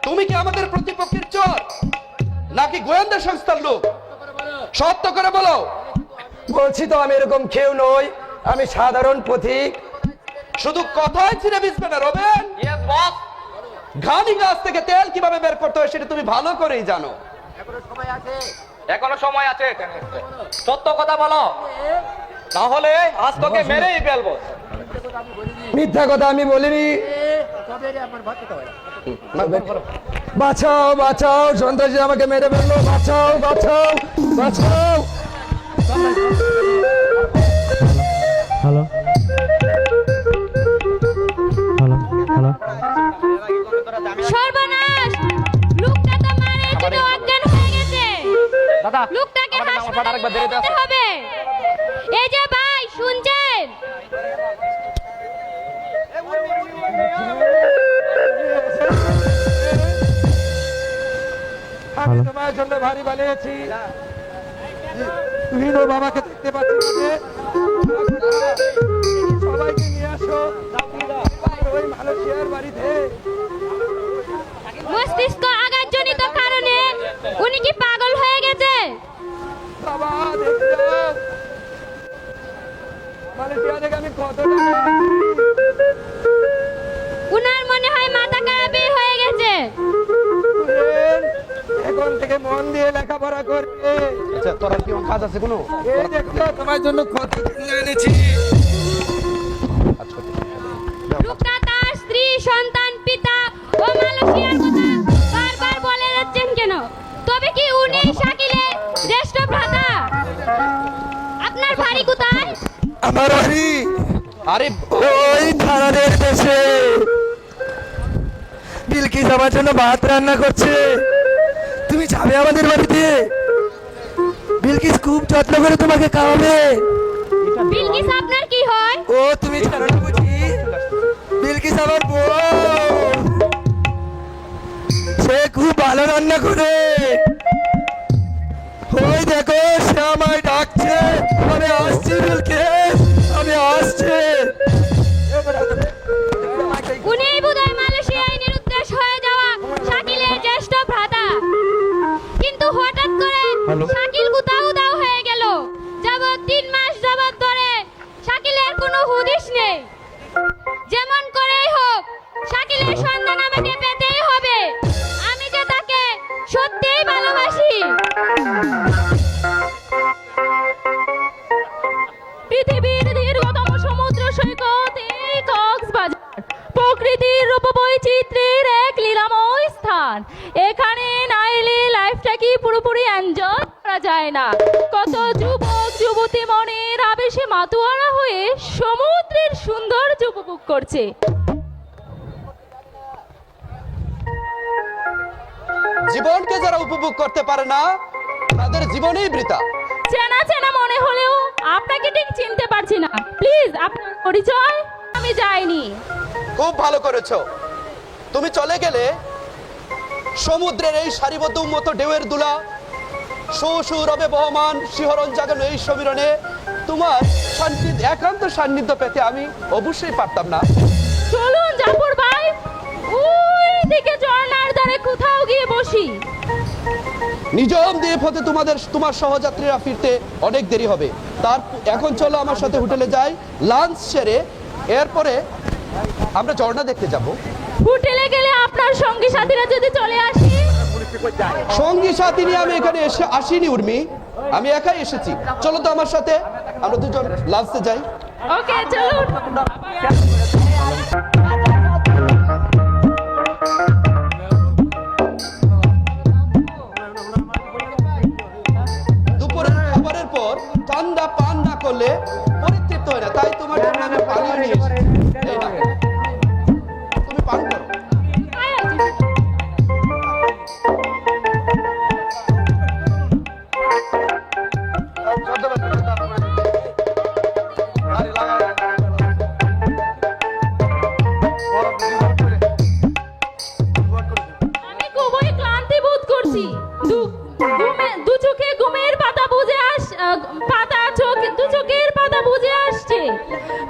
তুমি কি আমাদের প্রতিপক্ষের চোর নাকি গোয়েন্দা সংস্থার লোক? সত্য করে বলো। বলছি তো আমি এরকম কেউ নই, আমি সাধারণ পথিক। শুধু কথায় ছিঁড়ে বিছবে না রবেন। ঘানি গাছ থেকে তেল কিভাবে বের করতে হয় সেটা তুমি ভালো করেই জানো। এখনো সময় আছে, সত্য কথা বলো, তাহলে আজ তোকে মেরেই ফেলবো। মিথ্যা কথা আমি বলিনি। বাঁচাও বাঁচাও, সন্ত্রাসী আমাকে মেরে ফেললো, বাঁচাও বাঁচাও বাঁচাও। হ্যালো হ্যালো হ্যালো সর্বনাশ, লোকটা তো মারের জন্য অজ্ঞান হয়ে গেছে। দাদা, লোকটাকে হাসপাতালে নিয়ে যেতে হবে। এই যে ভাই শুনছেন? আমি তোমার জন্য ভারী বানিয়েছি, তুমি তো বাবাকে দেখতে পাচ্ছ না। সবাইকে নিয়ে আসো ওই মালয়েশিয়ার বাড়িতে। মস্তিষ্ক আঘাতজনিত কারণে উনি কি পাগল হয়ে গেছে? বাবা দেখতে যাও, মালয়েশিয়া থেকে আমি কত উনার মনে হয় মাথা খারাপই হয়ে গেছে। এখন থেকে মন দিয়ে লেখাপড়া করবে। আচ্ছা, তোরা কি কাজ আছে কোনো? এই দেখো তোমার জন্য কত কিনে এনেছি। লোকটা তার স্ত্রী, সন্তান, পিতা ও মালয়েশিয়ার কথা বারবার বলে যাচ্ছেন কেন? তবে কি উনি শাকিলের জ্যেষ্ঠ ভ্রাতা? আপনার বাড়ি কোথায়? আমার বাড়ি আরে ওই থানাদের দেশে। বিলকিস আমার জন্য ভাত রান্না করছে, তুমি যাবে আমাদের বাড়িতে। বিলকিস খুব যত্ন করে তোমাকে খাওয়াবে। বিলকিস আপনার কি হয়? ও তুমি জানো না বুঝি? বিলকিস আমার বউ, সে খুব ভালো রান্না করে। ওই দেখো সে আমায় ডাকছে, আমি আসছি বিলকিস, আমি আসছি। উনি বোধহয় মালয়েশিয়ায় নিরুদ্দেশ হয়ে যাওয়া শাকিলের জ্যেষ্ঠ ভ্রাতা। কিন্তু হঠাৎ করে শাকিল কোথাও উধাও হয়ে গেল। যাবত 3 মাস যাবত ধরে ছেলের সন্তান আমাকে পেতেই হবে। আমি যে তাকে সত্যিই ভালোবাসি। পৃথিবীর দীর্ঘতম সমুদ্র সৈকত এই কক্সবাজার, প্রকৃতির রূপবৈচিত্র্যের এক লীলাময় স্থান। এখানে না এলে লাইফটা কি পুরোপুরি এনজয় করা যায় না। কত যুবক যুবতী মনের আবেশে মাতোয়ারা হয়ে সমুদ্রের সৌন্দর্য উপভোগ করছে। জীবনকে যারা উপভোগ করতে পারে না তাদের জীবনেই বৃথা। চেনা চেনা মনে হলেও আপনাকে ঠিক চিনতে পারছি না। প্লিজ আপনার পরিচয়। আমি যাইনি। খুব ভালো করেছো। তুমি চলে গেলে সমুদ্রের এই সারিবদ্ধ উন্মত ঢেউয়ের দুলা সুরবে বহমান শিহরণ জাগানো এই সমীরণে তোমার একান্ত সান্নিধ্য পেতে আমি অবশ্যই পারতাম না। চলুন জাফর ভাই, ওই দিকে ঝর্ণার ধারে কোথাও গিয়ে বসি। নিজম দ্বীপ হতে তোমার সহযাত্রীরা ফিরতে অনেক দেরি হবে। এখন চলো আমার সাথে হোটেলে যাই, লাঞ্চ সেরে এরপরে আমরা ঝর্ণা দেখতে যাব। হোটেলে গেলে আপনার সঙ্গী সাথীরা যদি চলে আসি? সঙ্গী সাথী নিয়ে আমি এখানে আসিনি উর্মি, আমি একাই এসেছি। চলো তো আমার সাথে, আমরা দুজন লাঞ্চে যাই। ওকে চলুন। দুপুরের খাবারের পর ঠান্ডা পান না করলে পরিতৃপ্ত হয় না, তাই তোমার জন্য আমি পানি নিয়ে এসেছি। এই নাও, তুমি পান করো। আমি খুবই ক্লান্তি বোধ করছি। দু চোখে ঘুমের পাতা বুঝে আসছে।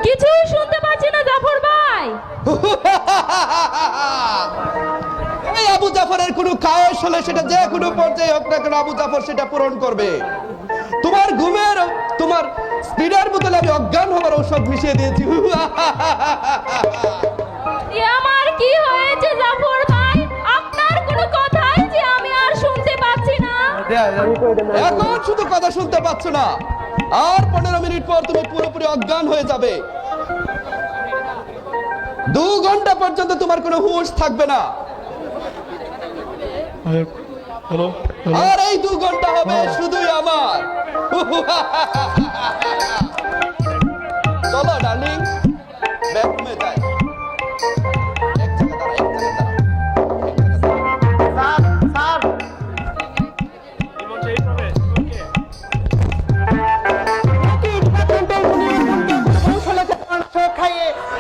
কিছুই শুনতে পাচ্ছি না জাফর ভাই। এই আবু জাফরের কোনো খায়েশ হলে সেটা যে কোনো পর্যায়ে হোক না কেন, আবু জাফর সেটা পূরণ করবে। তোমার স্পিডের বোতলে আমি অজ্ঞান হবার ঔষধ মিশিয়ে দিয়েছি। আমার কি হয়েছে জাফর ভাই? আপনার কোনো কথাই যে আমি আর শুনতে পাচ্ছি না। এখন শুধু কথা শুনতে পাচ্ছ না, আর 15 মিনিট পর তুমি পুরোপুরি অজ্ঞান হয়ে যাবে। 2 ঘন্টা পর্যন্ত তোমার কোনো হুঁশ থাকবে না। আর এই 2 ঘন্টা হবে শুধুই আমার। চলো ডার্লিং, বেডরুমে যাই। এক জায়গায় দাঁড়া।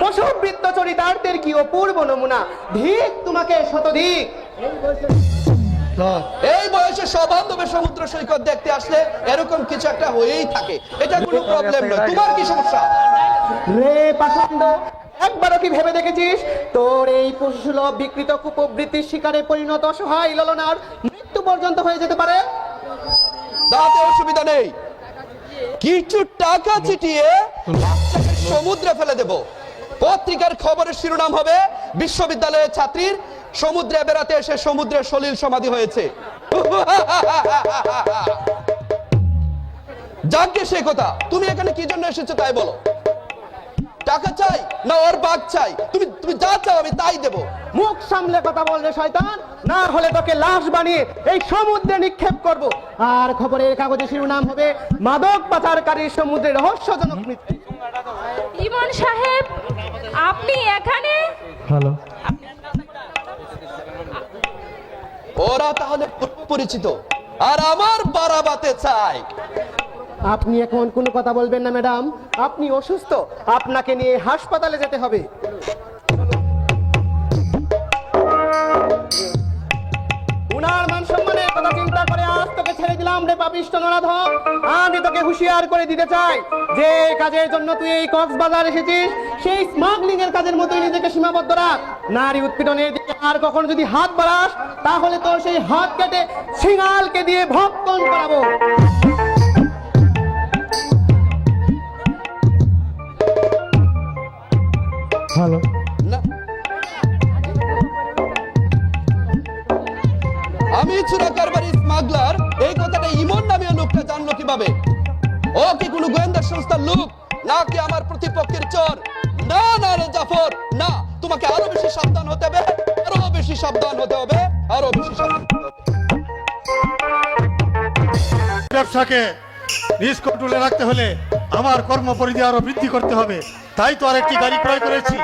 পশুবৃত্ত চরিতার্থের কি অপূর্ব নমুনা। ধিক তোমাকে শতধিক। এই বয়সে সবান্ধবে সমুদ্র সৈকত দেখতে আসলে এরকম কিছু একটা হয়েই থাকে, এটা কোনো প্রবলেম নয়। তোমার কি সমস্যা রে পাষণ্ড? একবারও কি ভেবে দেখেছিস তোর এই পশুসুলভ বিকৃত কুপ্রবৃত্তির শিকারে পরিণত অসহায় ললনার মৃত্যু পর্যন্ত হয়ে যেতে পারে? তাতে অসুবিধা নেই, কিছু টাকা চিটিয়ে বাচ্চাকে সমুদ্রে ফেলে দেব। পত্রিকার খবরের শিরোনাম হবে বিশ্ববিদ্যালয়ের ছাত্রীর সমুদ্রে বেড়াতে এসে সমুদ্রে সলিল সমাধি হয়েছে। যাকে সে কথা, তুমি এখানে কি জন্য এসেছো তাই বলো। টাকা চাই না ওর বাঘ চাই? তুমি যা চাও আমি তাই দেব। মুখ সামলে কথা বল রে শয়তান, না হলে তোকে লাশ বানিয়ে এই সমুদ্রে নিক্ষেপ করব। আর খবরের কাগজে শিরোনাম হবে মাদক পাচারকারীর সমুদ্রে রহস্যজনক মৃত্যু। ইমন সাহেব, আপনি এখানে? হ্যালো, ওরা তাহলে পরিচিত, আর আমার বাড়াবাতে চাই। আপনি এখন কোনো কথা বলবেন না ম্যাডাম, আপনি অসুস্থ, আপনাকে নিয়ে হাসপাতালে যেতে হবে। উনার মান সম্মানের কথা চিন্তা করে আজ তোকে ছেড়ে দিলাম রে পাপিষ্ঠ নরাধম। আমি তোকে হুঁশিয়ার করে দিতে চাই, যে কাজের জন্য তুই এই কক্সবাজার এসেছিস সেই স্মাগলিং এর কাজের মতোই নিজেকে সীমাবদ্ধ রাখ। নারী উৎপীড়নের দিকে আর কখনো যদি হাত বাড়াস তাহলে তোর সেই হাত কেটে সিঙ্গালকে দিয়ে ভক্ষণ করাবো। হ্যালো, না আমি চোরা কারবারি স্মাগলার এই কথাটা ইমন নামীয় লোকটা জানলো কিভাবে? ও কি কোনো গোয়েন্দা সংস্থার লোক নাকি আমার প্রতিপক্ষের চোর? না না রে জাফর, না, তোমাকে আরো বেশি সাবধান হতে হবে, আরো বেশি সাবধান হতে হবে, আরো বেশি সাবধান হতে হবে। ব্যবসাকে নিজ কন্ট্রোলে রাখতে হলে আমার কর্মপরিধি আরো বৃদ্ধি করতে হবে। তাই তো আরেকটি গাড়ি ক্রয় করেছি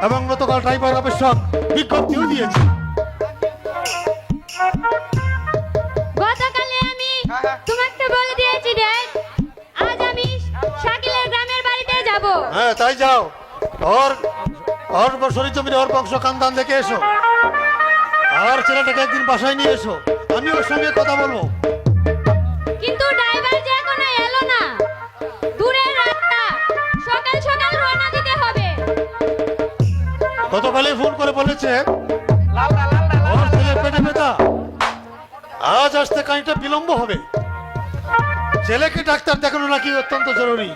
এবং গতকাল ড্রাইভার আবশ্যক বিজ্ঞপ্তিও দিয়েছি। গতকালে আমি তোমাকে বলে দিয়েছি ড্যাড, আজ আমি শাকিলের গ্রামের বাড়িতে যাব। হ্যাঁ তাই যাও, ওর শরীর জমিনে ওর বংশ খানদান দেখে এসো, আর ছেলেটাকে একদিন বাসায় নিয়ে এসো, আমি ওর সঙ্গে কথা বলবো। কিন্তু ড্রাইভার যে এখনো এলো না, দূরের রাস্তা, সকাল সকাল রওনা দিতে হবে। গতকালে ফোন করে বলেছে ওর ছেলের পেটে ব্যথা, আজ আসতে খানিকটা বিলম্ব হবে। ছেলেকে ডাক্তার দেখানো নাকি অত্যন্ত জরুরি।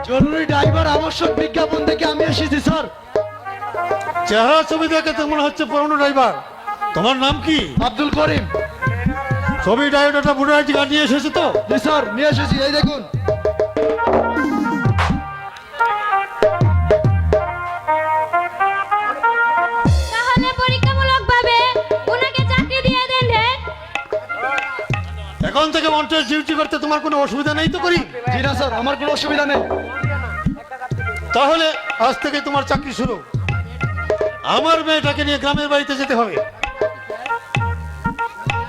জরুরি ড্রাইভার আবশ্যক বিজ্ঞাপন দেখে আমি এসেছি স্যার। চেহারা ছবি দেখে তো মনে হচ্ছে পুরনো ড্রাইভার। তোমার নাম কি? আব্দুল করিম। ছবি ড্রাইভারটা ভোটার আইডি কার্ড নিয়ে এসেছে তো? জি স্যার, নিয়ে এসেছি, এই দেখুন। তাহলে পরীক্ষামূলকভাবে ওনাকে চাকরি দিয়ে দেন ড্যাড। এখন থেকে মন্টের ডিউটি করতে তোমার কোনো অসুবিধা নেই তো? করি। জি না স্যার, আমার কোনো অসুবিধা নেই। তাহলে আজ থেকে তোমার চাকরি শুরু। আমার মেয়েটাকে নিয়ে গ্রামের বাড়িতে যেতে হবে।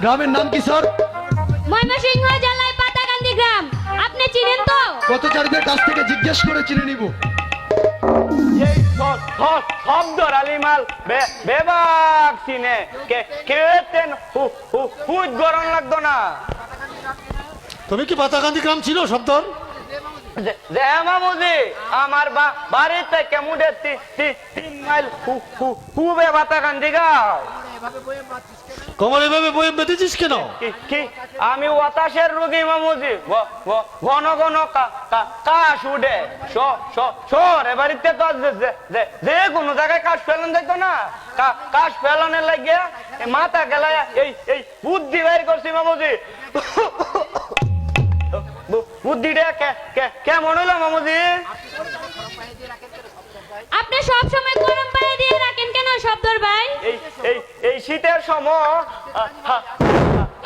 গ্রামের নাম কি স্যার? ময়মনসিংহ জেলায় পাতাকান্দি গ্রাম, আপনি চিনেন তো? পথচারীদের কাছ থেকে জিজ্ঞেস করে চিনে নিব। এই শব্দ রালিমাল বেবাক চিনে কেতেন হুদ গরম লাগতো না। তুমি কি পাতাকান্দি গ্রাম ছিল শব্দর? যে মামুজি আমার বাড়ি থেকে মুডে 3 মাইল হুবে বাতাকান্দি গাও। কোমর এভাবে বয়ে বেঁধেছিস কেন? কি আমি বাতাসের রোগী মামুজি, ঘন ঘন কাশ উঠে। শহরে বাড়িতে তো যে কোনো জায়গায় কাশ ফেলান যেত না, কাশ ফেলানোর লাগিয়া মাথা গেলা এই বুদ্ধি বাইর করছি মামুজি। বুদ্ধিটা কেমন হইলো মামুজি? আপনি সব সময় গরম পানি দিয়ে রাখেন কেন শব্দর ভাই? এই শীতের সময়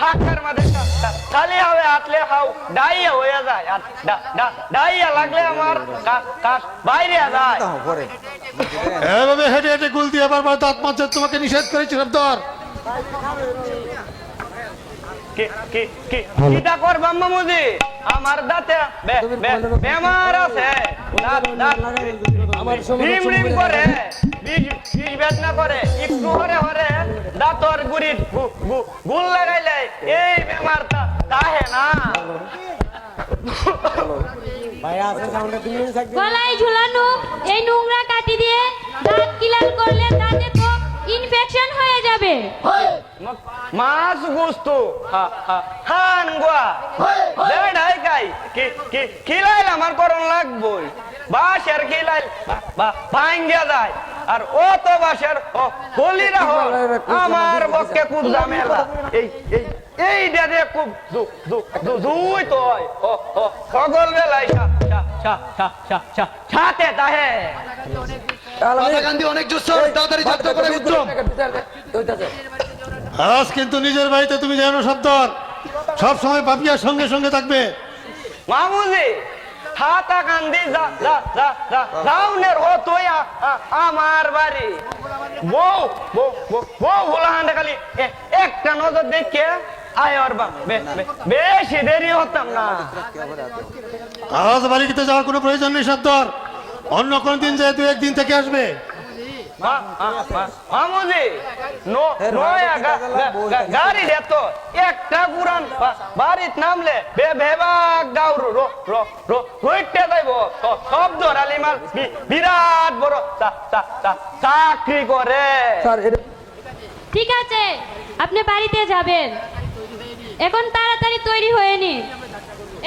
হাক্কার মাঝে খালি হবে আটলে হাও ডাইয়া হয়ে যায়, আর ডাইয়া লাগলে আমার কাশ বাইরে যায়। এভাবে হেঁটে হেঁটে গুল দিয়ে বারবার দাঁত মাজতে তোমাকে নিষেধ করেছি শব্দর। কিটা করবাম মামুজি? আমার দাঁতে বেমার আছে, রিম রিম করে, বিষ বেদনা করে, একটু হরে হরে দাঁতর গুড়ি গুল লাগাইলে এই বেমারটা তাহে না। গলায় ঝুলানো এই নোংরা কাঠি দিয়ে দাঁত কিলাল করলে দাঁতে তো ইনফেকশন হয়ে যাবে। মাছ গুস্তু হান গোয়া দেড়াই গাই খিলাইল আমার করণ লাগবই। বাঁশের খিলাইল ভাঙ্গিয়া যায়, আর ও তো বাঁশের হলিরা হল আমার পক্ষে খুব ঝামেলা। এই ডেদে খুব দুই তো সকল বেলায় সাথে তাহে গান্ধী অনেক জোর তাড়াতাড়ি যাত্রা করে উত্তম। আজ কিন্তু নিজের বাড়িতে তুমি জানো সর্দার, সব সময় পাপিয়ার সঙ্গে সঙ্গে থাকবে। মামুজি হাতা কান্দি রাউনের ও তুই আমার বাড়ি বউ বউ বউ হলাহান্ডা খালি একটা নজর দেখে আয় ওর বাপ বেশি দেরি হতাম না। আজ বাড়িতে যাওয়ার কোনো প্রয়োজন নেই সর্দার, অন্য কোন দিন যায়, তুই একদিন থেকে আসবে। মামুজি গাড়ি দেত একটা পুরান বাড়ির নামলে বেবাক গাউর রইতে যাইব শব্দ আলিমাল বিরাট বড় চাকরি করে। ঠিক আছে, আপনি বাড়িতে যাবেন। এখন তাড়াতাড়ি তৈরি হয়ে নিন,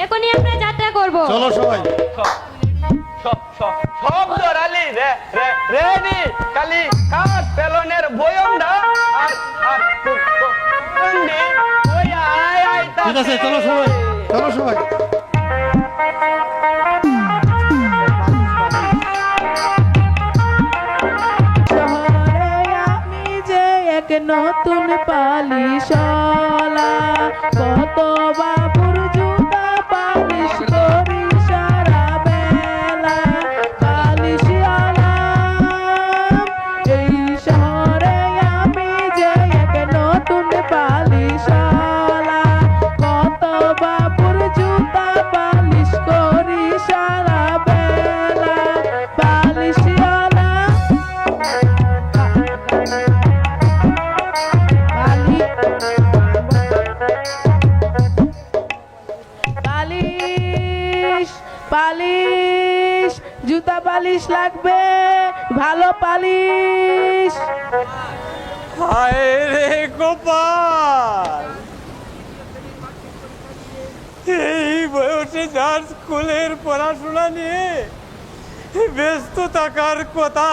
এখনই আমরা যাত্রা করব। চলো সবাই। শব্দ আলি রেডি কালি কাঠ পেলনের বয়মটা আর ঠিক আছে, চলো সবাই, চলো সবাই। আমি যে এক নতুন পালিশলা, কত বাবুর জুতা পালিশ করি সারা বেলা। পালিশওয়ালা এই শহরে আমি যে এক নতুন পালিশলা, কত বাবুর জুতা পালিশ করি সারা বেলা। পালিশওয়ালা পালিশ পালিশ জুতা পালিশ লাগবে, ভালো পালিশ। হায় রে গোপাল, এই বয়সে যার স্কুলের পড়াশোনা নিয়ে ব্যস্ত থাকার কথা,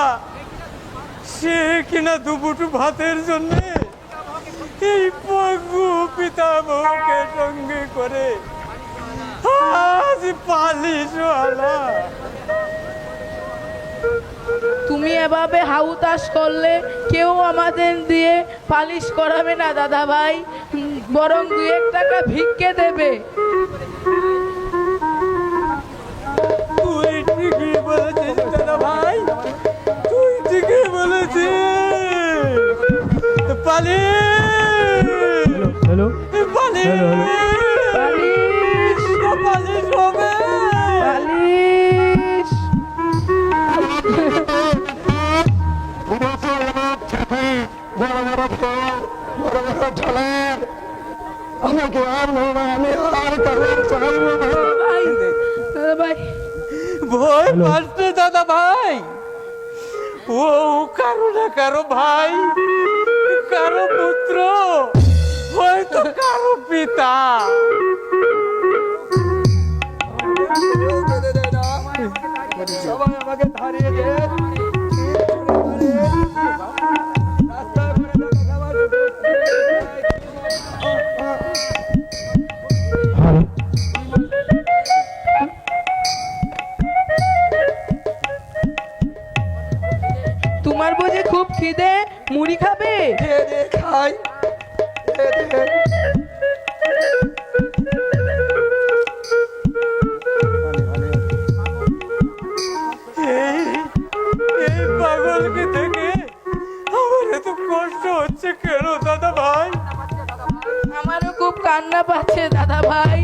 সে কিনা দুপুটু ভাতের জন্য এই পঙ্গু পিতা বউকে সঙ্গে করে আজ পালিশওয়ালা। তুমি এভাবে হাউতাস করলে কেউ আমাদের দিয়ে পালিশ করাবে না দাদা ভাই, বরং 2-1 টাকা ভিক্ষে দেবে। তুই ঠিকই বলেছিস দাদা ভাই, তুই ঠিকই বলেছিস। Polish hello polish hello, hello. Polish polish হবে। পালিশ আমাকে আর না, আমি আর কারো চাইবো না। ভাই, দাদা ভাই ভয় পাচ্ছে দাদা ভাই, ও কারো না কারো ভাই, কারো পুত্র, হয়তো কারো পিতা। সবাই আমাকে ধারিয়ে দেন। হ্যালো। তোমার বুঝি খুব খিদে, মুড়ি খাবে? খাই এই পাগলকে দেখে আমার এত কষ্ট হচ্ছে কেন দাদা ভাই? আমারও খুব কান্না পাচ্ছে দাদা ভাই।